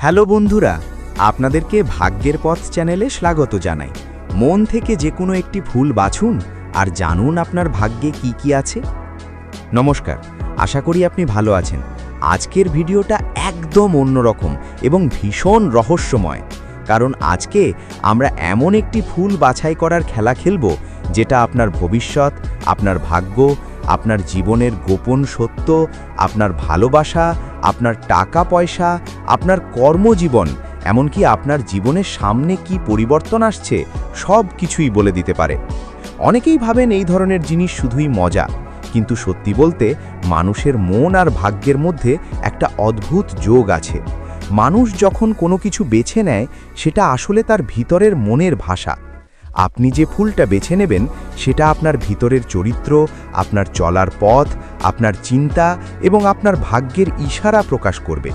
Hello বন্ধুরা, আপনাদেরকে ভাগ্যের পথ চ্যানেলে স্বাগত জানাই। মন থেকে যে কোনো একটি ফুল বাছুন আর জানুন আপনার ভাগ্যে কি কি আছে। নমস্কার, আশা করি আপনি ভালো আছেন। আজকের ভিডিওটা একদম অন্যরকম এবং ভীষণ রহস্যময়, কারণ আজকে আমরা এমন একটি ফুল বাছাই করার খেলা খেলব যেটা আপনার ভবিষ্যৎ, আপনার ভাগ্য, আপনার জীবনের গোপন সত্য, আপনার ভালোবাসা, আপনার টাকা পয়সা, আপনার কর্মজীবন, এমনকি আপনার জীবনের সামনে কি পরিবর্তন আসছে সব কিছুই বলে দিতে পারে। অনেকেই ভাবেন এই ধরনের জিনিস শুধুই মজা, কিন্তু সত্যি বলতে মানুষের মন আর ভাগ্যের মধ্যে একটা অদ্ভুত যোগ আছে। মানুষ যখন কোনো কিছু বেছে নেয়, সেটা আসলে তার ভিতরের মনের ভাষা। আপনি যে ফুলটা বেছে নেবেন সেটা আপনার ভিতরের চরিত্র, আপনার চলার পথ, আপনার চিন্তা এবং আপনার ভাগ্যের ইশারা প্রকাশ করবে।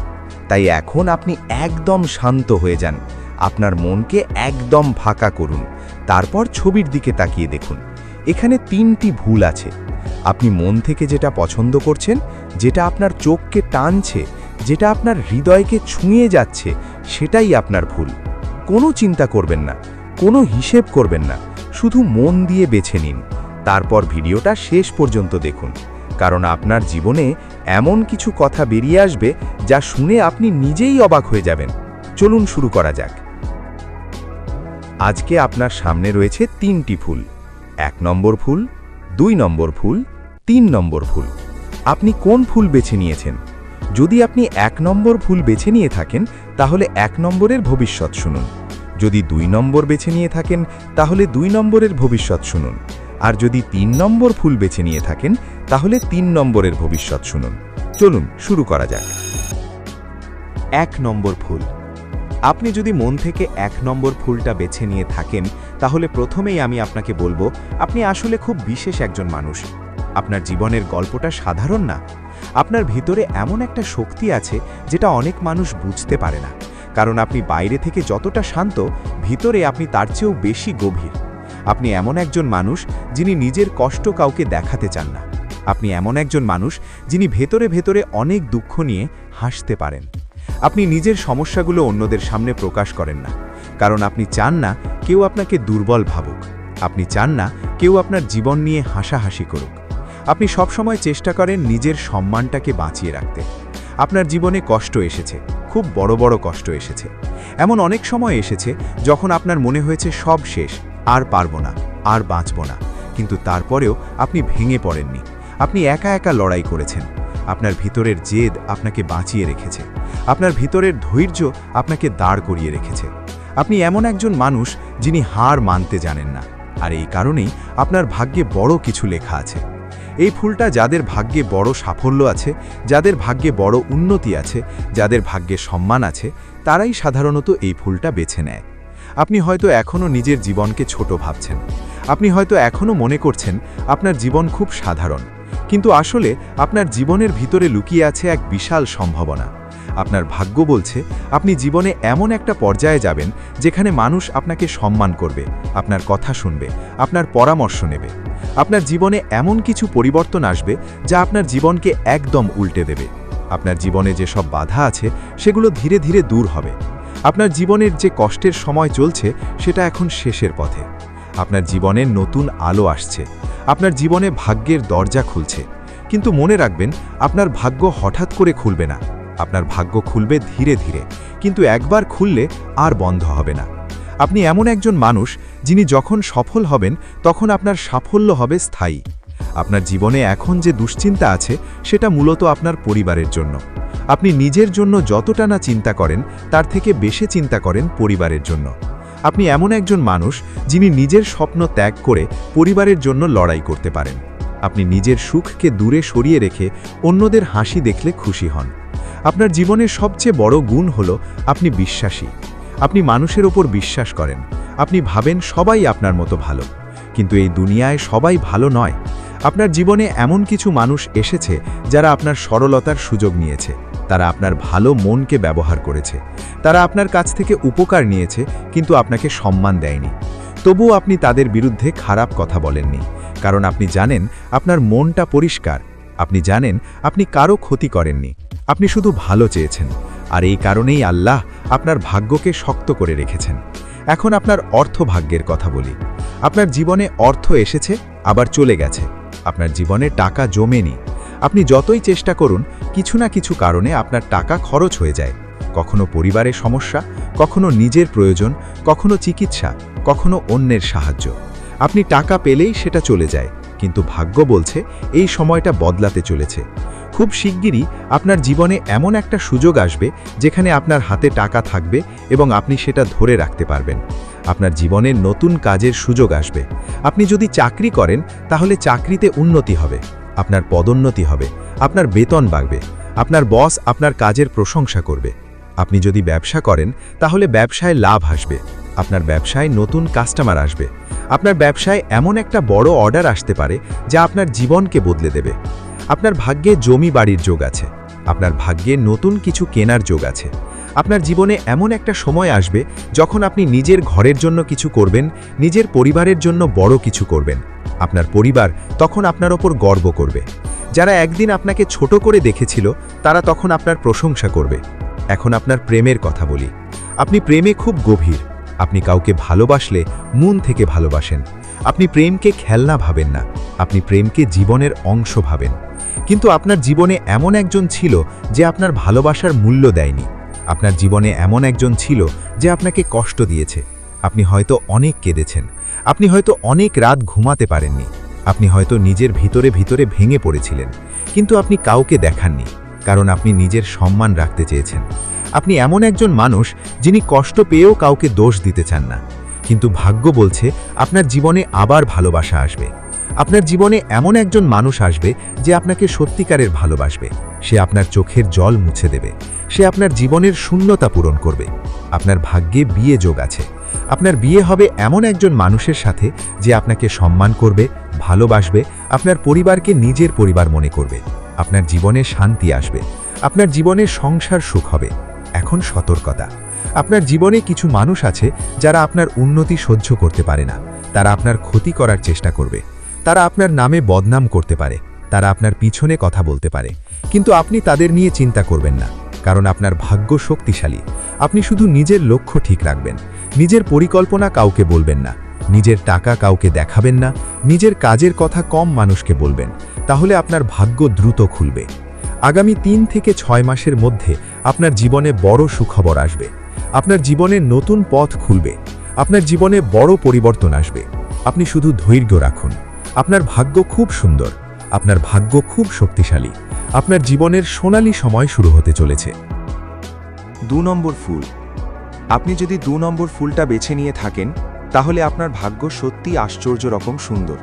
তাই এখন আপনি একদম শান্ত হয়ে যান, আপনার মনকে একদম ফাঁকা করুন, তারপর ছবির দিকে তাকিয়ে দেখুন। এখানে তিনটি ভুল আছে। আপনি মন থেকে যেটা পছন্দ করছেন, যেটা আপনার চোখকে টানছে, যেটা আপনার হৃদয়কে ছুঁয়ে যাচ্ছে, সেটাই আপনার ভুল। কোনো চিন্তা করবেন না, কোনো হিসেব করবেন না, শুধু মন দিয়ে বেছে নিন। তারপর ভিডিওটা শেষ পর্যন্ত দেখুন, কারণ আপনার জীবনে এমন কিছু কথা বেরিয়ে আসবে যা শুনে আপনি নিজেই অবাক হয়ে যাবেন। চলুন শুরু করা যাক। আজকে আপনার সামনে রয়েছে তিনটি ফুল। 1 নম্বর ফুল, 2 নম্বর ফুল, 3 নম্বর ফুল। আপনি কোন ফুল বেছে নিয়েছেন? যদি আপনি 1 নম্বর ফুল বেছে নিয়ে থাকেন, তাহলে 1 নম্বরের ভবিষ্যৎ শুনুন। যদি 2 নম্বর বেছে নিয়ে থাকেন, তাহলে 2 নম্বরের ভবিষ্যৎ শুনুন। আর যদি 3 নম্বর ফুল বেছে নিয়ে থাকেন, তাহলে 3 নম্বরের ভবিষ্যৎ শুনুন। চলুন শুরু করা যাক। 1 নম্বর ফুল। আপনি যদি মন থেকে 1 নম্বর ফুলটা বেছে নিয়ে থাকেন, তাহলে প্রথমেই আমি আপনাকে বলবো, আপনি আসলে খুব বিশেষ একজন মানুষ। আপনার জীবনের গল্পটা সাধারণ না। আপনার ভিতরে এমন একটা শক্তি আছে যেটা অনেক মানুষ বুঝতে পারে না, কারণ আপনি বাইরে থেকে যতটা শান্ত, ভিতরে আপনি তার চেয়েও বেশি গভীর। আপনি এমন একজন মানুষ যিনি নিজের কষ্ট কাউকে দেখাতে চান না। আপনি এমন একজন মানুষ যিনি ভেতরে ভেতরে অনেক দুঃখ নিয়ে হাসতে পারেন। আপনি নিজের সমস্যাগুলো অন্যদের সামনে প্রকাশ করেন না, কারণ আপনি চান না কেউ আপনাকে দুর্বল ভাবুক। আপনি চান না কেউ আপনার জীবন নিয়ে হাসাহাসি করুক। আপনি সবসময় চেষ্টা করেন নিজের সম্মানটাকে বাঁচিয়ে রাখতে। আপনার জীবনে কষ্ট এসেছে, খুব বড় বড় কষ্ট এসেছে। এমন অনেক সময় এসেছে যখন আপনার মনে হয়েছে সব শেষ, আর পারবো না, আর বাঁচব না। কিন্তু তারপরেও আপনি ভেঙে পড়েননি। আপনি একা একা লড়াই করেছেন। আপনার ভিতরের জেদ আপনাকে বাঁচিয়ে রেখেছে। আপনার ভিতরের ধৈর্য আপনাকে দাঁড় করিয়ে রেখেছে। আপনি এমন একজন মানুষ যিনি হার মানতে জানেন না, আর এই কারণেই আপনার ভাগ্যে বড় কিছু লেখা আছে। এই ফুলটা যাদের ভাগ্যে বড় সাফল্য আছে, যাদের ভাগ্যে বড় উন্নতি আছে, যাদের ভাগ্যে সম্মান আছে, তারাই সাধারণত এই ফুলটা বেছে নেয়। আপনি হয়তো এখনও নিজের জীবনকে ছোট ভাবছেন। আপনি হয়তো এখনও মনে করছেন আপনার জীবন খুব সাধারণ, কিন্তু আসলে আপনার জীবনের ভিতরে লুকিয়ে আছে এক বিশাল সম্ভাবনা। আপনার ভাগ্য বলছে আপনি জীবনে এমন একটা পর্যায়ে যাবেন যেখানে মানুষ আপনাকে সম্মান করবে, আপনার কথা শুনবে, আপনার পরামর্শ নেবে। আপনার জীবনে এমন কিছু পরিবর্তন আসবে যা আপনার জীবনকে একদম উল্টে দেবে। আপনার জীবনে যেসব বাধা আছে সেগুলো ধীরে ধীরে দূর হবে। আপনার জীবনের যে কষ্টের সময় চলছে সেটা এখন শেষের পথে। আপনার জীবনে নতুন আলো আসছে। আপনার জীবনে ভাগ্যের দরজা খুলছে। কিন্তু মনে রাখবেন, আপনার ভাগ্য হঠাৎ করে খুলবে না। আপনার ভাগ্য খুলবে ধীরে ধীরে, কিন্তু একবার খুললে আর বন্ধ হবে না। আপনি এমন একজন মানুষ যিনি যখন সফল হবেন তখন আপনার সাফল্য হবে স্থায়ী। আপনার জীবনে এখন যে দুশ্চিন্তা আছে সেটা মূলত আপনার পরিবারের জন্য। আপনি নিজের জন্য যতটা না চিন্তা করেন, তার থেকে বেশি চিন্তা করেন পরিবারের জন্য। আপনি এমন একজন মানুষ যিনি নিজের স্বপ্ন ত্যাগ করে পরিবারের জন্য লড়াই করতে পারেন। আপনি নিজের সুখকে দূরে সরিয়ে রেখে অন্যদের হাসি দেখলে খুশি হন। আপনার জীবনের সবচেয়ে বড় গুণ হলো আপনি বিশ্বাসী। আপনি মানুষের ওপর বিশ্বাস করেন। আপনি ভাবেন সবাই আপনার মতো ভালো, কিন্তু এই দুনিয়ায় সবাই ভালো নয়। আপনার জীবনে এমন কিছু মানুষ এসেছে যারা আপনার সরলতার সুযোগ নিয়েছে। তারা আপনার ভালো মনকে ব্যবহার করেছে। তারা আপনার কাছ থেকে উপকার নিয়েছে, কিন্তু আপনাকে সম্মান দেয়নি। তবুও আপনি তাদের বিরুদ্ধে খারাপ কথা বলেননি, কারণ আপনি জানেন আপনার মনটা পরিষ্কার। আপনি জানেন আপনি কারো ক্ষতি করেননি। আপনি শুধু ভালো চেয়েছেন। আর এই কারণেই আল্লাহ আপনার ভাগ্যকে শক্ত করে রেখেছেন। এখন আপনার অর্থভাগ্যের কথা বলি। আপনার জীবনে অর্থ এসেছে, আবার চলে গেছে। আপনার জীবনে টাকা জমেনি। আপনি যতই চেষ্টা করুন, কিছু না কিছু কারণে আপনার টাকা খরচ হয়ে যায়। কখনো পরিবারের সমস্যা, কখনো নিজের প্রয়োজন, কখনো চিকিৎসা, কখনো অন্যের সাহায্য। আপনি টাকা পেলেই সেটা চলে যায়, কিন্তু ভাগ্য বলছে এই সময়টা বদলাতে চলেছে। খুব শিগগিরই আপনার জীবনে এমন একটা সুযোগ আসবে যেখানে আপনার হাতে টাকা থাকবে এবং আপনি সেটা ধরে রাখতে পারবেন। আপনার জীবনে নতুন কাজের সুযোগ আসবে। আপনি যদি চাকরি করেন তাহলে চাকরিতে উন্নতি হবে, আপনার পদোন্নতি হবে, আপনার বেতন বাড়বে, আপনার বস আপনার কাজের প্রশংসা করবে। আপনি যদি ব্যবসা করেন তাহলে ব্যবসায় লাভ আসবে, আপনার ব্যবসায় নতুন কাস্টমার আসবে, আপনার ব্যবসায় এমন একটা বড় অর্ডার আসতে পারে যা আপনার জীবনকে বদলে দেবে। আপনার ভাগ্যে জমি বাড়ির যোগ আছে, আপনার ভাগ্যে নতুন কিছু কেনার যোগ আছে। আপনার জীবনে এমন একটা সময় আসবে যখন আপনি নিজের ঘরের জন্য কিছু করবেন, নিজের পরিবারের জন্য বড় কিছু করবেন। আপনার পরিবার তখন আপনার ওপর গর্ব করবে। যারা একদিন আপনাকে ছোট করে দেখেছিল তারা তখন আপনার প্রশংসা করবে। এখন আপনার প্রেমের কথা বলি। আপনি প্রেমে খুব গভীর। আপনি কাউকে ভালোবাসলে মন থেকে ভালোবাসেন। আপনি প্রেমকে খেলনা ভাবেন না, আপনি প্রেমকে জীবনের অংশ ভাবেন। কিন্তু আপনার জীবনে এমন একজন ছিল যে আপনার ভালোবাসার মূল্য দেয়নি। আপনার জীবনে এমন একজন ছিল যে আপনাকে কষ্ট দিয়েছে। আপনি হয়তো অনেক কেঁদেছেন, আপনি হয়তো অনেক রাত ঘুমাতে পারেননি, আপনি হয়তো নিজের ভিতরে ভিতরে ভেঙে পড়েছিলেন, কিন্তু আপনি কাউকে দেখাননি, কারণ আপনি নিজের সম্মান রাখতে চেয়েছেন। আপনি এমন একজন মানুষ যিনি কষ্ট পেয়েও কাউকে দোষ দিতে চান না। কিন্তু ভাগ্য বলছে আপনার জীবনে আবার ভালোবাসা আসবে। আপনার জীবনে এমন একজন মানুষ আসবে যে আপনাকে সত্যিকারের ভালোবাসবে। সে আপনার চোখের জল মুছে দেবে, সে আপনার জীবনের শূন্যতা পূরণ করবে। আপনার ভাগ্যে বিয়ে যোগ আছে। আপনার বিয়ে হবে এমন একজন মানুষের সাথে যে আপনাকে সম্মান করবে, ভালোবাসবে, আপনার পরিবারকে নিজের পরিবার মনে করবে। আপনার জীবনে শান্তি আসবে, আপনার জীবনে সংসার সুখ হবে। এখন সতর্কতা, আপনার জীবনে কিছু মানুষ আছে যারা আপনার উন্নতি সহ্য করতে পারে না। তারা আপনার ক্ষতি করার চেষ্টা করবে, তারা আপনার নামে বদনাম করতে পারে, তারা আপনার পিছনে কথা বলতে পারে। কিন্তু আপনি তাদের নিয়ে চিন্তা করবেন না, কারণ আপনার ভাগ্য শক্তিশালী। আপনি শুধু নিজের লক্ষ্য ঠিক রাখবেন, নিজের পরিকল্পনা কাউকে বলবেন না, নিজের টাকা কাউকে দেখাবেন না, নিজের কাজের কথা কম মানুষকে বলবেন, তাহলে আপনার ভাগ্য দ্রুত খুলবে। আগামী 3 থেকে 6 মাসের মধ্যে আপনার জীবনে বড় সুখবর আসবে। আপনার জীবনে নতুন পথ খুলবে, আপনার জীবনে বড় পরিবর্তন আসবে। আপনি শুধু ধৈর্য রাখুন। আপনার ভাগ্য খুব সুন্দর, আপনার ভাগ্য খুব শক্তিশালী। আপনার জীবনের সোনালী সময় শুরু হতে চলেছে। 2 নম্বর ফুল। আপনি যদি 2 নম্বর ফুলটা বেছে নিয়ে থাকেন তাহলে আপনার ভাগ্য সত্যি আশ্চর্য রকম সুন্দর,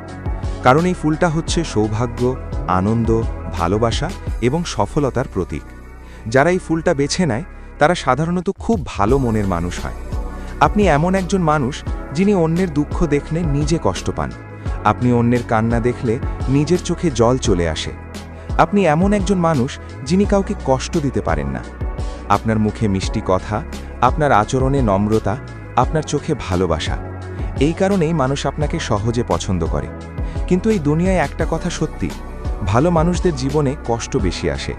কারণ এই ফুলটা হচ্ছে সৌভাগ্য, আনন্দ, ভালোবাসা এবং সফলতার প্রতীক। যারা এই ফুলটা বেছে নেয় তারা সাধারণত খুব ভালো মনের মানুষ হয়। আপনি এমন একজন মানুষ যিনি অন্যের দুঃখ দেখলে নিজে কষ্ট পান। আপনি অন্যের কান্না দেখলে নিজের চোখে জল চলে আসে। আপনি এমন একজন মানুষ যিনি কাউকে কষ্ট দিতে পারেন না। আপনার মুখে মিষ্টি কথা, আপনার আচরণে নম্রতা, আপনার চোখে ভালোবাসা। এই কারণেই মানুষ আপনাকে সহজে পছন্দ করে। কিন্তু এই দুনিয়ায় একটা কথা সত্যি, ভালো মানুষদের জীবনে কষ্ট বেশি আসে,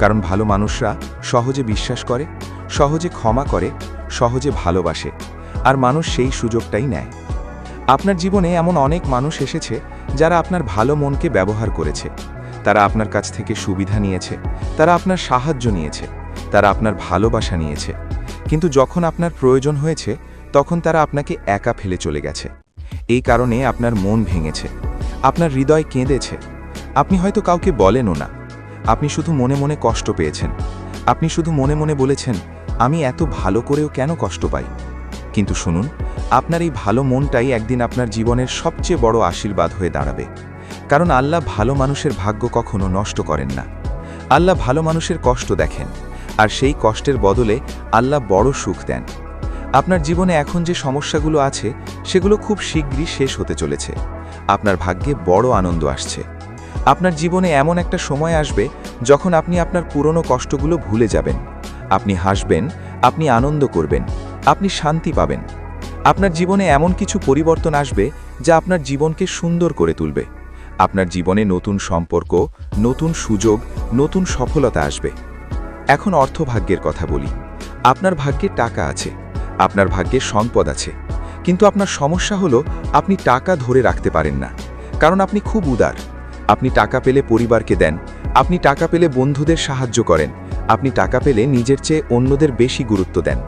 কারণ ভালো মানুষরা সহজে বিশ্বাস করে, সহজে ক্ষমা করে, সহজে ভালোবাসে, আর মানুষ সেই সুযোগটাই নেয়। আপনার জীবনে এমন অনেক মানুষ এসেছে যারা আপনার ভালো মনকে ব্যবহার করেছে। তারা আপনার কাছ থেকে সুবিধা নিয়েছে, তারা আপনার সাহায্য নিয়েছে, তারা আপনার ভালোবাসা নিয়েছে, কিন্তু যখন আপনার প্রয়োজন হয়েছে তখন তারা আপনাকে একা ফেলে চলে গেছে। এই কারণে আপনার মন ভেঙেছে, আপনার হৃদয় কেঁদেছে। আপনি হয়তো কাউকে বলেনও না, আপনি শুধু মনে মনে কষ্ট পেয়েছেন। আপনি শুধু মনে মনে বলেছেন, আমি এত ভালো করেও কেন কষ্ট পাই। কিন্তু শুনুন, আপনার এই ভালো মনটাই একদিন আপনার জীবনের সবচেয়ে বড় আশীর্বাদ হয়ে দাঁড়াবে, কারণ আল্লাহ ভালো মানুষের ভাগ্য কখনো নষ্ট করেন না। আল্লাহ ভালো মানুষের কষ্ট দেখেন, আর সেই কষ্টের বদলে আল্লাহ বড় সুখ দেন। আপনার জীবনে এখন যে সমস্যাগুলো আছে সেগুলো খুব শীঘ্রই শেষ হতে চলেছে। আপনার ভাগ্যে বড় আনন্দ আসছে। আপনার জীবনে এমন একটা সময় আসবে যখন আপনি আপনার পুরনো কষ্টগুলো ভুলে যাবেন। আপনি হাসবেন, আপনি আনন্দ করবেন, আপনি শান্তি পাবেন। আপনার জীবনে এমন কিছু পরিবর্তন আসবে যা আপনার জীবনকে সুন্দর করে তুলবে। আপনার জীবনে নতুন সম্পর্ক, নতুন সুযোগ, নতুন সফলতা আসবে। এখন অর্থভাগ্যের কথা বলি। আপনার ভাগ্যে টাকা আছে, আপনার ভাগ্যে সম্পদ আছে, কিন্তু আপনার সমস্যা হলো আপনি টাকা ধরে রাখতে পারেন না, কারণ আপনি খুব উদার। আপনি টাকা পেলে পরিবারকে দেন, আপনি টাকা পেলে বন্ধুদের সাহায্য করেন, আপনি টাকা পেলে নিজের চেয়ে অন্যদের বেশি গুরুত্ব দেন,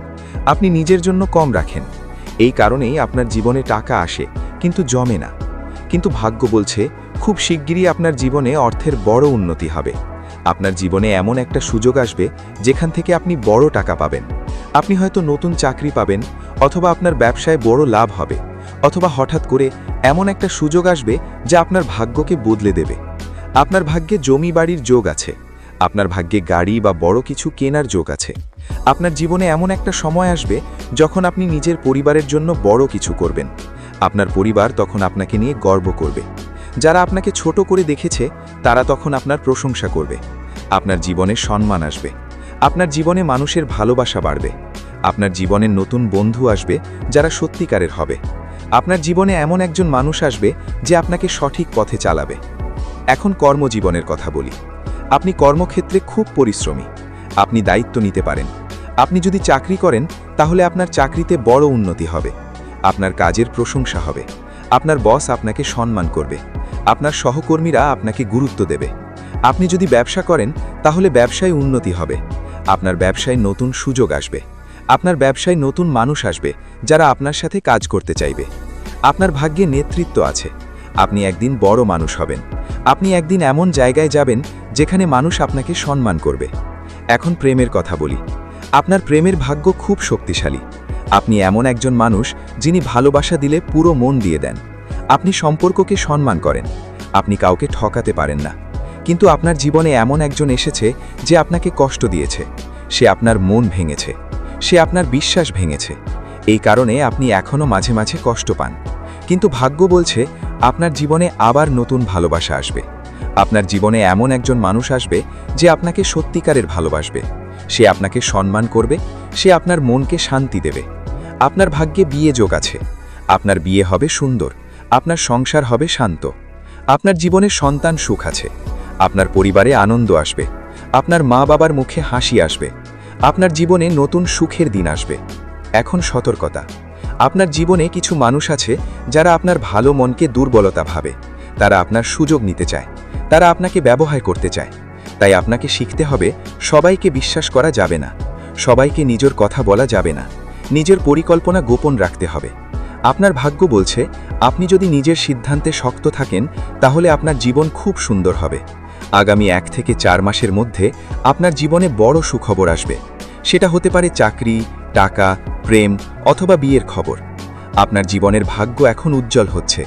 আপনি নিজের জন্য কম রাখেন। এই কারণেই আপনার জীবনে টাকা আসে কিন্তু জমে না। কিন্তু ভাগ্য বলছে খুব শিগগিরই আপনার জীবনে অর্থের বড় উন্নতি হবে। আপনার জীবনে এমন একটা সুযোগ আসবে যেখান থেকে আপনি বড় টাকা পাবেন। আপনি হয়তো নতুন চাকরি পাবেন, অথবা আপনার ব্যবসায় বড় লাভ হবে, অথবা হঠাৎ করে এমন একটা সুযোগ আসবে যা আপনার ভাগ্যকে বদলে দেবে। আপনার ভাগ্যে জমি বাড়ির যোগ আছে, আপনার ভাগ্যে গাড়ি বা বড় কিছু কেনার যোগ আছে। আপনার জীবনে এমন একটা সময় আসবে যখন আপনি নিজের পরিবারের জন্য বড় কিছু করবেন। আপনার পরিবার তখন আপনাকে নিয়ে গর্ব করবে। যারা আপনাকে ছোট করে দেখেছে তারা তখন আপনার প্রশংসা করবে। আপনার জীবনে সম্মান আসবে, আপনার জীবনে মানুষের ভালোবাসা বাড়বে, আপনার জীবনে নতুন বন্ধু আসবে যারা সত্যিকারের হবে। আপনার জীবনে এমন একজন মানুষ আসবে যে আপনাকে সঠিক পথে চালাবে। এখন কর্মজীবনের কথা বলি। আপনি কর্মক্ষেত্রে খুব পরিশ্রমী, আপনি দায়িত্ব নিতে পারেন। আপনি যদি চাকরি করেন তাহলে আপনার চাকরিতে বড় উন্নতি হবে, আপনার কাজের প্রশংসা হবে, আপনার বস আপনাকে সম্মান করবে, আপনার সহকর্মীরা আপনাকে গুরুত্ব দেবে। আপনি যদি ব্যবসা করেন তাহলে ব্যবসায় উন্নতি হবে, আপনার ব্যবসায় নতুন সুযোগ আসবে, আপনার ব্যবসায় নতুন মানুষ আসবে যারা আপনার সাথে কাজ করতে চাইবে। আপনার ভাগ্যে নেতৃত্ব আছে, আপনি একদিন বড় মানুষ হবেন, আপনি একদিন এমন জায়গায় যাবেন যেখানে মানুষ আপনাকে সম্মান করবে। এখন প্রেমের কথা বলি। আপনার প্রেমের ভাগ্য খুব শক্তিশালী। আপনি এমন একজন মানুষ যিনি ভালোবাসা দিলে পুরো মন দিয়ে দেন। আপনি সম্পর্ককে সম্মান করেন, আপনি কাউকে ঠকাতে পারেন না। কিন্তু আপনার জীবনে এমন একজন এসেছে যে আপনাকে কষ্ট দিয়েছে, সে আপনার মন ভেঙেছে, সে আপনার বিশ্বাস ভেঙেছে। এই কারণে আপনি এখনও মাঝে মাঝে কষ্ট পান। কিন্তু ভাগ্য বলছে আপনার জীবনে আবার নতুন ভালোবাসা আসবে। আপনার জীবনে এমন একজন মানুষ আসবে যে আপনাকে সত্যিকারের ভালোবাসবে, সে আপনাকে সম্মান করবে, সে আপনার মনকে শান্তি দেবে। আপনার ভাগ্যে বিয়ে যোগ আছে, আপনার বিয়ে হবে সুন্দর, আপনার সংসার হবে শান্ত, আপনার জীবনে সন্তান সুখ আছে, আপনার পরিবারে আনন্দ আসবে, আপনার মা বাবার মুখে হাসি আসবে, আপনার জীবনে নতুন সুখের দিন আসবে। এখন সতর্কতা। আপনার জীবনে কিছু মানুষ আছে যারা আপনার ভালো মনকে দুর্বলতা ভাবে, তারা আপনার সুযোগ নিতে চায়, তারা আপনাকে ব্যবহার করতে চায়। তাই আপনাকে শিখতে হবে সবাইকে বিশ্বাস করা যাবে না, সবাইকে নিজের কথা বলা যাবে না, নিজের পরিকল্পনা গোপন রাখতে হবে। আপনার ভাগ্য বলছে আপনি যদি নিজের সিদ্ধান্তে শক্ত থাকেন তাহলে আপনার জীবন খুব সুন্দর হবে। আগামী 1 থেকে 4 মাসের মধ্যে আপনার জীবনে বড় সুখবর আসবে। সেটা হতে পারে চাকরি, টাকা, প্রেম অথবা বিয়ের খবর। আপনার জীবনের ভাগ্য এখন উজ্জ্বল হচ্ছে,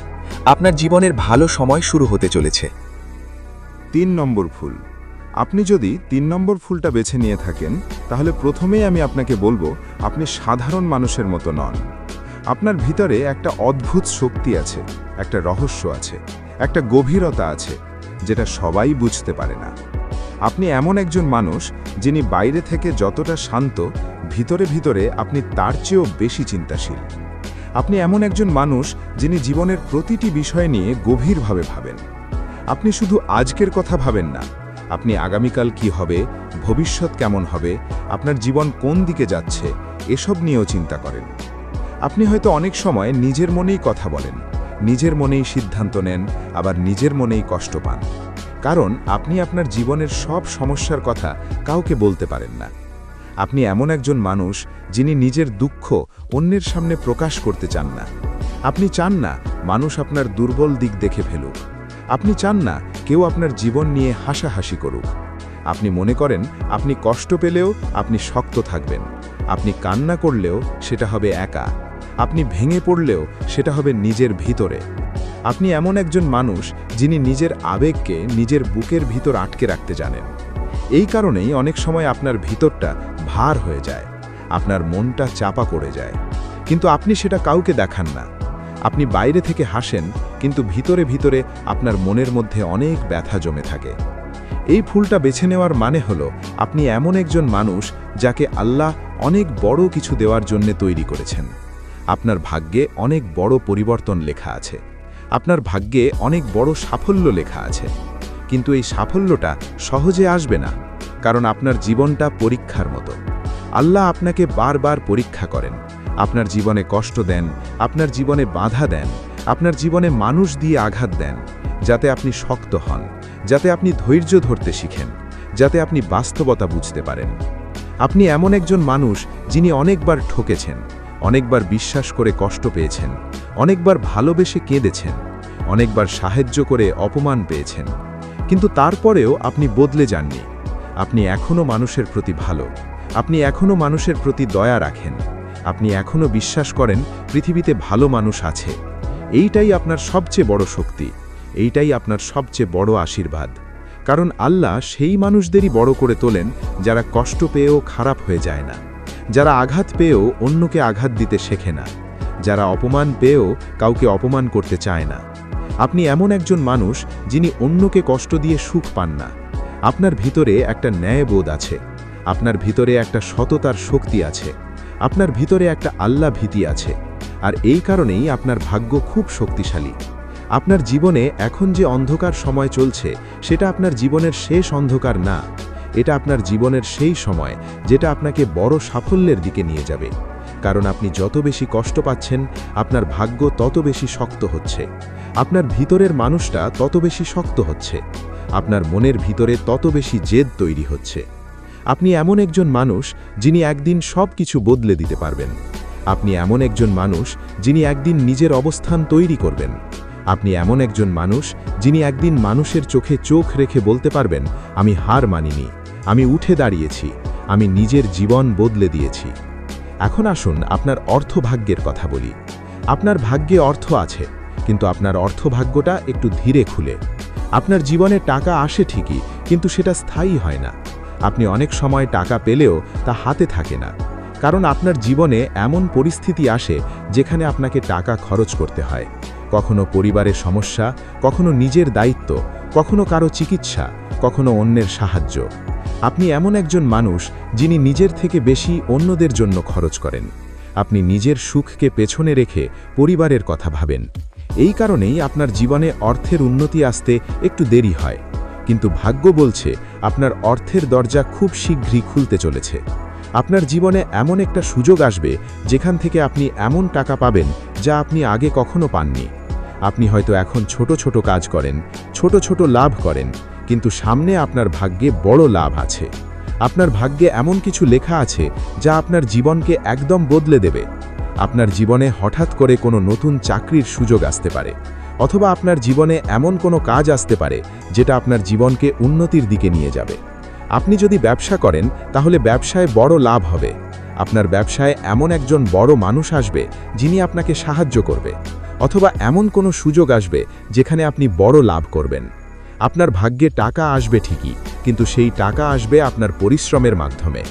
আপনার জীবনের ভালো সময় শুরু হতে চলেছে। 3 নম্বর ফুল। আপনি যদি 3 নম্বর ফুলটা বেছে নিয়ে থাকেন তাহলে প্রথমেই আমি আপনাকে বলবো আপনি সাধারণ মানুষের মতো নন। আপনার ভিতরে একটা অদ্ভুত শক্তি আছে, একটা রহস্য আছে, একটা গভীরতা আছে যেটা সবাই বুঝতে পারে না। আপনি এমন একজন মানুষ যিনি বাইরে থেকে যতটা শান্ত, ভিতরে ভিতরে আপনি তার চেয়েও বেশি চিন্তাশীল। আপনি এমন একজন মানুষ যিনি জীবনের প্রতিটি বিষয় নিয়ে গভীরভাবে ভাবেন। আপনি শুধু আজকের কথা ভাবেন না, আপনি আগামীকাল কি হবে, ভবিষ্যৎ কেমন হবে, আপনার জীবন কোন দিকে যাচ্ছে এসব নিয়েও চিন্তা করেন। আপনি হয়তো অনেক সময় নিজের মনেই কথা বলেন, নিজের মনেই সিদ্ধান্ত নেন, আবার নিজের মনেই কষ্ট পান, কারণ আপনি আপনার জীবনের সব সমস্যার কথা কাউকে বলতে পারেন না। আপনি এমন একজন মানুষ যিনি নিজের দুঃখ অন্যের সামনে প্রকাশ করতে চান না। আপনি চান না মানুষ আপনার দুর্বল দিক দেখে ফেলুক। আপনি চান না কেউ আপনার জীবন নিয়ে হাসাহাসি করুক। আপনি মনে করেন আপনি কষ্ট পেলেও আপনি শক্ত থাকবেন, আপনি কান্না করলেও সেটা হবে একা, আপনি ভেঙে পড়লেও সেটা হবে নিজের ভিতরে। আপনি এমন একজন মানুষ যিনি নিজের আবেগকে নিজের বুকের ভিতর আটকে রাখতে জানেন। এই কারণেই অনেক সময় আপনার ভিতরটা ভার হয়ে যায়, আপনার মনটা চাপা পড়ে যায়, কিন্তু আপনি সেটা কাউকে দেখান না। আপনি বাইরে থেকে হাসেন, কিন্তু ভিতরে ভিতরে আপনার মনের মধ্যে অনেক ব্যথা জমে থাকে। এই ফুলটা বেছে নেওয়ার মানে হলো আপনি এমন একজন মানুষ যাকে আল্লাহ অনেক বড় কিছু দেওয়ার জন্য তৈরি করেছেন। আপনার ভাগ্যে অনেক বড় পরিবর্তন লেখা আছে, আপনার ভাগ্যে অনেক বড় সাফল্য লেখা আছে। কিন্তু এই সাফল্যটা সহজে আসবে না, কারণ আপনার জীবনটা পরীক্ষার মতো। আল্লাহ আপনাকে বারবার পরীক্ষা করেন, আপনার জীবনে কষ্ট দেন, আপনার জীবনে বাধা দেন, আপনার জীবনে মানুষ দিয়ে আঘাত দেন, যাতে আপনি শক্ত হন, যাতে আপনি ধৈর্য ধরতে শিখেন, যাতে আপনি বাস্তবতা বুঝতে পারেন। আপনি এমন একজন মানুষ যিনি অনেকবার ঠকেছেন, অনেকবার বিশ্বাস করে কষ্ট পেয়েছেন, অনেকবার ভালোবেসে কেঁদেছেন, অনেকবার সাহায্য করে অপমান পেয়েছেন, কিন্তু তারপরেও আপনি বদলে যাননি। আপনি এখনও মানুষের প্রতি ভালো, আপনি এখনও মানুষের প্রতি দয়া রাখেন, আপনি এখনও বিশ্বাস করেন পৃথিবীতে ভালো মানুষ আছে। এইটাই আপনার সবচেয়ে বড় শক্তি, এইটাই আপনার সবচেয়ে বড় আশীর্বাদ। কারণ আল্লাহ সেই মানুষদেরই বড় করে তোলেন যারা কষ্ট পেয়েও খারাপ হয়ে যায় না, যারা আঘাত পেয়েও অন্যকে আঘাত দিতে শেখে না, যারা অপমান পেয়েও কাউকে অপমান করতে চায় না। আপনি এমন একজন মানুষ যিনি অন্যকে কষ্ট দিয়ে সুখ পান না। আপনার ভিতরে একটা ন্যায়বোধ আছে, আপনার ভিতরে একটা সততার শক্তি আছে, আপনার ভিতরে একটা আল্লাহ ভীতি আছে। আর এই কারণেই আপনার ভাগ্য খুব শক্তিশালী। আপনার জীবনে এখন যে অন্ধকার সময় চলছে সেটা আপনার জীবনের শেষ অন্ধকার না, এটা আপনার জীবনের সেই সময় যেটা আপনাকে বড় সাফল্যের দিকে নিয়ে যাবে। কারণ আপনি যত বেশি কষ্ট পাচ্ছেন, আপনার ভাগ্য তত বেশি শক্ত হচ্ছে, আপনার ভিতরের মানুষটা তত বেশি শক্ত হচ্ছে, আপনার মনের ভিতরে তত বেশি জেদ তৈরি হচ্ছে। আপনি এমন একজন মানুষ যিনি একদিন সব কিছু বদলে দিতে পারবেন। আপনি এমন একজন মানুষ যিনি একদিন নিজের অবস্থান তৈরি করবেন। আপনি এমন একজন মানুষ যিনি একদিন মানুষের চোখে চোখ রেখে বলতে পারবেন, আমি হার মানিনি, আমি উঠে দাঁড়িয়েছি, আমি নিজের জীবন বদলে দিয়েছি। এখন আসুন আপনার অর্থভাগ্যের কথা বলি। আপনার ভাগ্যে অর্থ আছে, কিন্তু আপনার অর্থভাগ্যটা একটু ধীরে খুলে। আপনার জীবনে টাকা আসে ঠিকই, কিন্তু সেটা স্থায়ী হয় না। আপনি অনেক সময় টাকা পেলেও তা হাতে থাকে না, কারণ আপনার জীবনে এমন পরিস্থিতি আসে যেখানে আপনাকে টাকা খরচ করতে হয়। কখনো পরিবারের সমস্যা, কখনো নিজের দায়িত্ব, কখনো কারো চিকিৎসা, কখনো অন্যের সাহায্য। আপনি এমন একজন মানুষ যিনি নিজের থেকে বেশি অন্যদের জন্য খরচ করেন। আপনি নিজের সুখকে পেছনে রেখে পরিবারের কথা ভাবেন। এই কারণেই আপনার জীবনে অর্থের উন্নতি আসতে একটু দেরি হয়, কিন্তু ভাগ্য বলছে আপনার অর্থের দরজা খুব শীঘ্রই খুলতে চলেছে। আপনার জীবনে এমন একটা সুযোগ আসবে যেখান থেকে আপনি এমন টাকা পাবেন যা আপনি আগে কখনো পাননি। আপনি হয়তো এখন ছোট ছোট কাজ করেন, ছোট ছোট লাভ করেন, কিন্তু সামনে আপনার ভাগ্যে বড় লাভ আছে। আপনার ভাগ্যে এমন কিছু লেখা আছে যা আপনার জীবনকে একদম বদলে দেবে। আপনার জীবনে হঠাৎ করে কোনো নতুন চাকরির সুযোগ আসতে পারে, অথবা আপনার জীবনে এমন কোনো কাজ আসতে পারে যেটা আপনার জীবনকে উন্নতির দিকে নিয়ে যাবে। আপনি যদি ব্যবসা করেন তাহলে ব্যবসায় বড় লাভ হবে। আপনার ব্যবসায় এমন একজন বড় মানুষ আসবে যিনি আপনাকে সাহায্য করবে, অথবা এমন কোনো সুযোগ আসবে যেখানে আপনি বড় লাভ করবেন। আপনার ভাগ্যে টাকা আসবে ঠিকই, কিন্তু সেই টাকা আসবে আপনার পরিশ্রমের মাধ্যমে।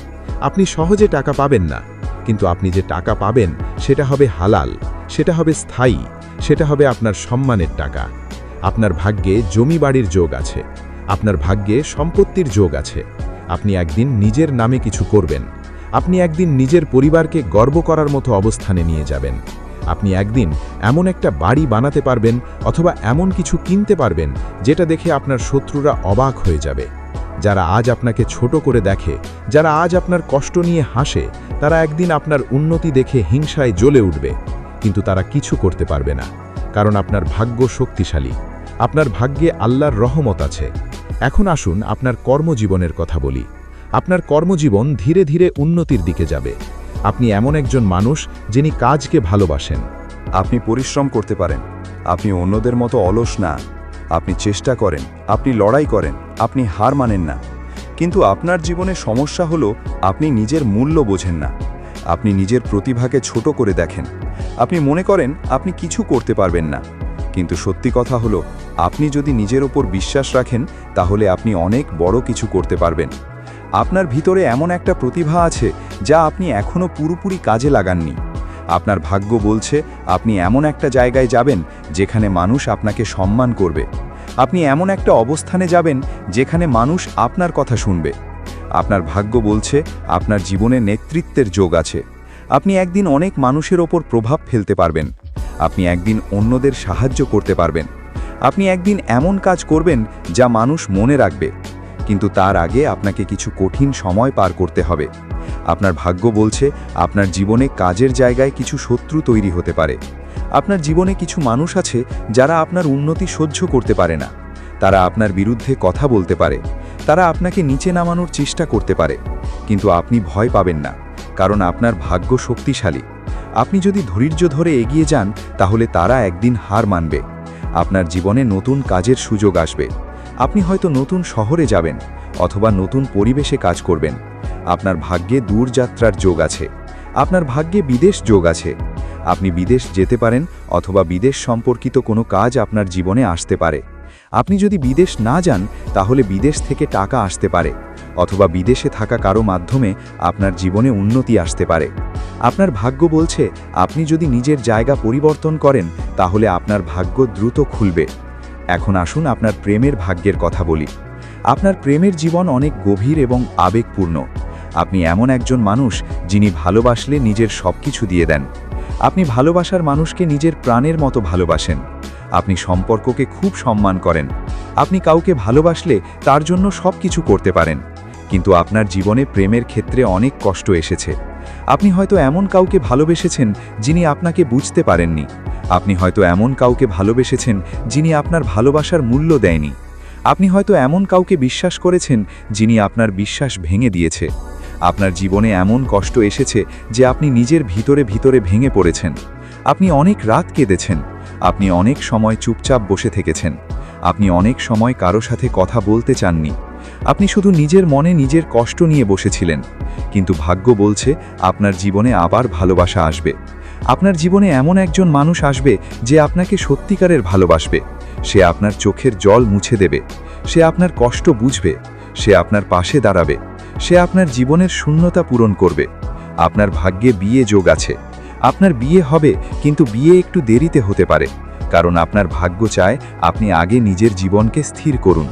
আপনি সহজে টাকা পাবেন না, কিন্তু আপনি যে টাকা পাবেন সেটা হবে হালাল, সেটা হবে স্থায়ী, সেটা হবে আপনার সম্মানের টাকা। আপনার ভাগ্যে জমি বাড়ির যোগ আছে, আপনার ভাগ্যে সম্পত্তির যোগ আছে। আপনি একদিন নিজের নামে কিছু করবেন, আপনি একদিন নিজের পরিবারকে গর্ব করার মতো অবস্থানে নিয়ে যাবেন। আপনি একদিন এমন একটা বাড়ি বানাতে পারবেন, অথবা এমন কিছু কিনতে পারবেন যেটা দেখে আপনার শত্রুরা অবাক হয়ে যাবে। যারা আজ আপনাকে ছোট করে দেখে, যারা আজ আপনার কষ্ট নিয়ে হাসে, তারা একদিন আপনার উন্নতি দেখে হিংসায় জ্বলে উঠবে, কিন্তু তারা কিছু করতে পারবে না, কারণ আপনার ভাগ্য শক্তিশালী। আপনার ভাগ্যে আল্লাহর রহমত আছে। এখন আসুন আপনার কর্মজীবনের কথা বলি। আপনার কর্মজীবন ধীরে ধীরে উন্নতির দিকে যাবে। আপনি এমন একজন মানুষ যিনি কাজকে ভালোবাসেন। আপনি পরিশ্রম করতে পারেন, আপনি অন্যদের মতো অলস না। আপনি চেষ্টা করেন, আপনি লড়াই করেন, আপনি হার মানেন না। কিন্তু আপনার জীবনে সমস্যা হলো আপনি নিজের মূল্য বোঝেন না। আপনি নিজের প্রতিভাকে ছোট করে দেখেন। আপনি মনে করেন আপনি কিছু করতে পারবেন না, কিন্তু সত্যি কথা হলো আপনি যদি নিজের ওপর বিশ্বাস রাখেন তাহলে আপনি অনেক বড় কিছু করতে পারবেন। আপনার ভিতরে এমন একটা প্রতিভা আছে যা আপনি এখনও পুরোপুরি কাজে লাগাননি। আপনার ভাগ্য বলছে আপনি এমন একটা জায়গায় যাবেন যেখানে মানুষ আপনাকে সম্মান করবে। আপনি এমন একটা অবস্থানে যাবেন যেখানে মানুষ আপনার কথা শুনবে। আপনার ভাগ্য বলছে আপনার জীবনে নেতৃত্বের যোগ আছে। আপনি একদিন অনেক মানুষের ওপর প্রভাব ফেলতে পারবেন। আপনি একদিন অন্যদের সাহায্য করতে পারবেন। আপনি একদিন এমন কাজ করবেন যা মানুষ মনে রাখবে। কিন্তু তার আগে আপনাকে কিছু কঠিন সময় পার করতে হবে। আপনার ভাগ্য বলছে আপনার জীবনে কাজের জায়গায় কিছু শত্রু তৈরি হতে পারে। আপনার জীবনে কিছু মানুষ আছে যারা আপনার উন্নতি সহ্য করতে পারে না। তারা আপনার বিরুদ্ধে কথা বলতে পারে, তারা আপনাকে নিচে নামানোর চেষ্টা করতে পারে। কিন্তু আপনি ভয় পাবেন না, কারণ আপনার ভাগ্য শক্তিশালী। আপনি যদি ধৈর্য ধরে এগিয়ে যান তাহলে তারা একদিন হার মানবে। আপনার জীবনে নতুন কাজের সুযোগ আসবে। আপনি হয়তো নতুন শহরে যাবেন অথবা নতুন পরিবেশে কাজ করবেন। আপনার ভাগ্যে দূরযাত্রার যোগ আছে। আপনার ভাগ্যে বিদেশ যোগ আছে। আপনি বিদেশ যেতে পারেন অথবা বিদেশ সম্পর্কিত কোনো কাজ আপনার জীবনে আসতে পারে। আপনি যদি বিদেশ না যান তাহলে বিদেশ থেকে টাকা আসতে পারে, অথবা বিদেশে থাকা কারো মাধ্যমে আপনার জীবনে উন্নতি আসতে পারে। আপনার ভাগ্য বলছে আপনি যদি নিজের জায়গা পরিবর্তন করেন তাহলে আপনার ভাগ্য দ্রুত খুলবে। এখন আসুন আপনার প্রেমের ভাগ্যের কথা বলি। আপনার প্রেমের জীবন অনেক গভীর এবং আবেগপূর্ণ। আপনি এমন একজন মানুষ যিনি ভালোবাসলে নিজের সবকিছু দিয়ে দেন। আপনি ভালোবাসার মানুষকে নিজের প্রাণের মতো ভালোবাসেন। আপনি সম্পর্ককে খুব সম্মান করেন। আপনি কাউকে ভালোবাসলে তার জন্য সবকিছু করতে পারেন। কিন্তু আপনার জীবনে প্রেমের ক্ষেত্রে অনেক কষ্ট এসেছে। আপনি হয়তো এমন কাউকে ভালোবেসেছেন যিনি আপনাকে বুঝতে পারেননি। আপনি হয়তো এমন কাউকে ভালোবেসেছেন যিনি আপনার ভালোবাসার মূল্য দেয়নি। আপনি হয়তো এমন কাউকে বিশ্বাস করেছেন যিনি আপনার বিশ্বাস ভেঙে দিয়েছে। আপনার জীবনে এমন কষ্ট এসেছে যে আপনি নিজের ভিতরে ভিতরে ভেঙে পড়েছেন। আপনি অনেক রাত কেঁদেছেন। আপনি অনেক সময় চুপচাপ বসে থেকেছেন। আপনি অনেক সময় কারো সাথে কথা বলতে চাননি। আপনি শুধু নিজের মনে নিজের কষ্ট নিয়ে বসেছিলেন। কিন্তু ভাগ্য বলছে আপনার জীবনে আবার ভালোবাসা আসবে। আপনার জীবনে এমন একজন মানুষ আসবে যে আপনাকে সত্যিকারের ভালোবাসবে। সে আপনার চোখের জল মুছে দেবে। সে আপনার কষ্ট বুঝবে। সে আপনার পাশে দাঁড়াবে। সে আপনার জীবনের শূন্যতা পূরণ করবে। আপনার ভাগ্যে বিয়ে যোগ আছে। আপনার বিয়ে হবে, কিন্তু বিয়ে একটু দেরিতে হতে পারে, কারণ আপনার ভাগ্য চায় আপনি আগে নিজের জীবনকে স্থির করুন।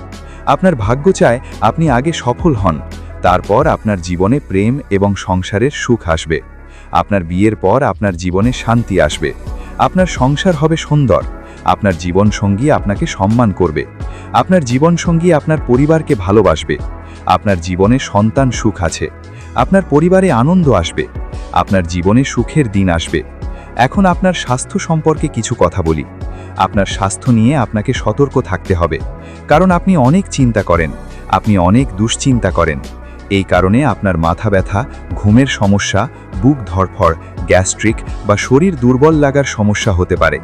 আপনার ভাগ্য চায় আপনি আগে সফল হন, তারপর আপনার জীবনে প্রেম এবং সংসারের সুখ আসবে। আপনার বিয়ের পর আপনার জীবনে শান্তি আসবে। আপনার সংসার হবে সুন্দর। আপনার জীবনসঙ্গী আপনাকে সম্মান করবে। আপনার জীবনসঙ্গী আপনার পরিবারকে ভালোবাসবে। আপনার জীবনে সন্তান সুখ আছে। আপনার পরিবারে আনন্দ আসবে। আপনার জীবনে সুখের দিন আসবে। এখন আপনার স্বাস্থ্য সম্পর্কে কিছু কথা বলি। আপনার স্বাস্থ্য নিয়ে আপনাকে সতর্ক থাকতে হবে, কারণ আপনি অনেক চিন্তা করেন। আপনি অনেক দুশ্চিন্তা করেন। এই কারণে আপনার মাথা ব্যথা, ঘুমের সমস্যা, বুক ধড়ফড়, গ্যাস্ট্রিক বা শরীর দুর্বল লাগার সমস্যা হতে পারে।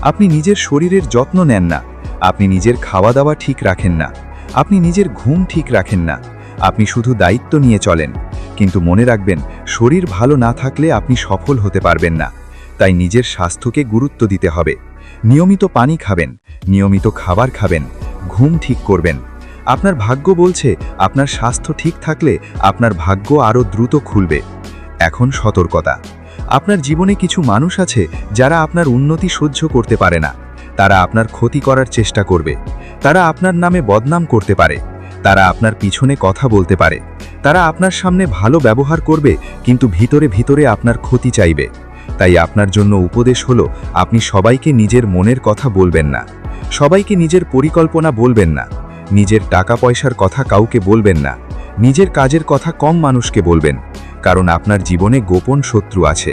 আপনি নিজের শরীরের যত্ন নেন না। আপনি নিজের খাওয়া দাওয়া ঠিক রাখেন না। আপনি নিজের ঘুম ঠিক রাখেন না। আপনি শুধু দায়িত্ব নিয়ে চলেন, কিন্তু মনে রাখবেন, শরীর ভালো না থাকলে আপনি সফল হতে পারবেন না। তাই নিজের স্বাস্থ্যকে গুরুত্ব দিতে হবে। নিয়মিত পানি খাবেন, নিয়মিত খাবার খাবেন, ঘুম ঠিক করবেন। আপনার ভাগ্য বলছে আপনার স্বাস্থ্য ঠিক থাকলে আপনার ভাগ্য আরও দ্রুত খুলবে। এখন সতর্কতা। আপনার জীবনে কিছু মানুষ আছে যারা আপনার উন্নতি সহ্য করতে পারে না। তারা আপনার ক্ষতি করার চেষ্টা করবে। তারা আপনার নামে বদনাম করতে পারে। তারা আপনার পিছনে কথা বলতে পারে। তারা আপনার সামনে ভালো ব্যবহার করবে, কিন্তু ভিতরে ভিতরে আপনার ক্ষতি চাইবে। তাই আপনার জন্য উপদেশ হলো, আপনি সবাইকে নিজের মনের কথা বলবেন না। সবাইকে নিজের পরিকল্পনা বলবেন না। নিজের টাকা পয়সার কথা কাউকে বলবেন না। নিজের কাজের কথা কম মানুষকে বলবেন, কারণ আপনার জীবনে গোপন শত্রু আছে।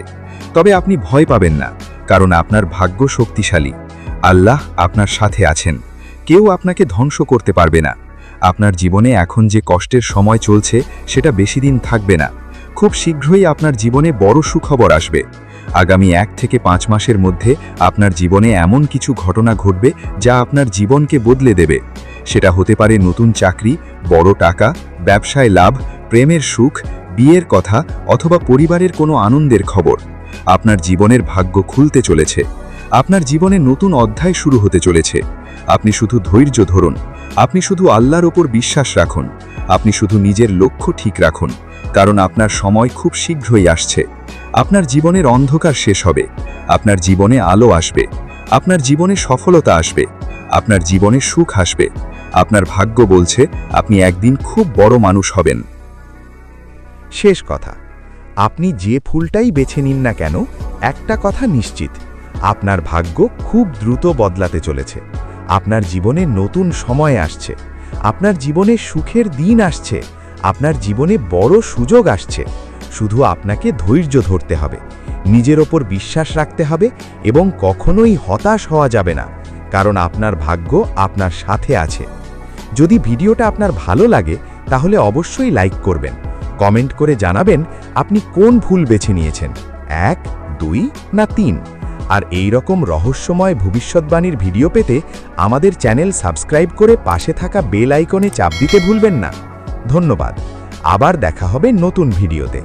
তবে আপনি ভয় পাবেন না, কারণ আপনার ভাগ্য শক্তিশালী। আল্লাহ আপনার সাথে আছেন। কেউ আপনাকে ধ্বংস করতে পারবে না। আপনার জীবনে এখন যে কষ্টের সময় চলছে সেটা বেশি দিন থাকবে না। খুব শীঘ্রই আপনার জীবনে বড় সুখবর আসবে। আগামী 1 থেকে 5 মাসের মধ্যে আপনার জীবনে এমন কিছু ঘটনা ঘটবে যা আপনার জীবনকে বদলে দেবে। সেটা হতে পারে নতুন চাকরি, বড় টাকা, ব্যবসায় লাভ, প্রেমের সুখ, বিয়ের কথা, অথবা পরিবারের কোনো আনন্দের খবর। আপনার জীবনের ভাগ্য খুলতে চলেছে। আপনার জীবনে নতুন অধ্যায় শুরু হতে চলেছে। আপনি শুধু ধৈর্য ধরুন। আপনি শুধু আল্লাহর ওপর বিশ্বাস রাখুন। আপনি শুধু নিজের লক্ষ্য ঠিক রাখুন, কারণ আপনার সময় খুব শীঘ্রই আসছে। আপনার জীবনের অন্ধকার শেষ হবে। আপনার জীবনে আলো আসবে। আপনার জীবনে সফলতা আসবে। আপনার জীবনে সুখ আসবে। আপনার ভাগ্য বলছে আপনি একদিন খুব বড় মানুষ হবেন। শেষ কথা, আপনি যে ফুলটাই বেছে নিন না কেন, একটা কথা নিশ্চিত, আপনার ভাগ্য খুব দ্রুত বদলাতে চলেছে। আপনার জীবনে নতুন সময় আসছে। আপনার জীবনে সুখের দিন আসছে, আপনার জীবনে বড় সুযোগ আসছে। শুধু আপনাকে ধৈর্য ধরতে হবে, নিজের ওপর বিশ্বাস রাখতে হবে এবং কখনোই হতাশ হওয়া যাবে না, কারণ আপনার ভাগ্য আপনার সাথে আছে। যদি ভিডিওটা আপনার ভালো লাগে তাহলে অবশ্যই লাইক করবেন, কমেন্ট করে জানাবেন আপনি কোন ভুল বেছে নিয়েছেন, 1, 2 না 3। আর এই রকম রহস্যময় ভবিষ্যৎবাণীর ভিডিও পেতে আমাদের চ্যানেল সাবস্ক্রাইব করে পাশে থাকা বেল আইকনে চাপ দিতে ভুলবেন না। ধন্যবাদ। আবার দেখা হবে নতুন ভিডিওতে।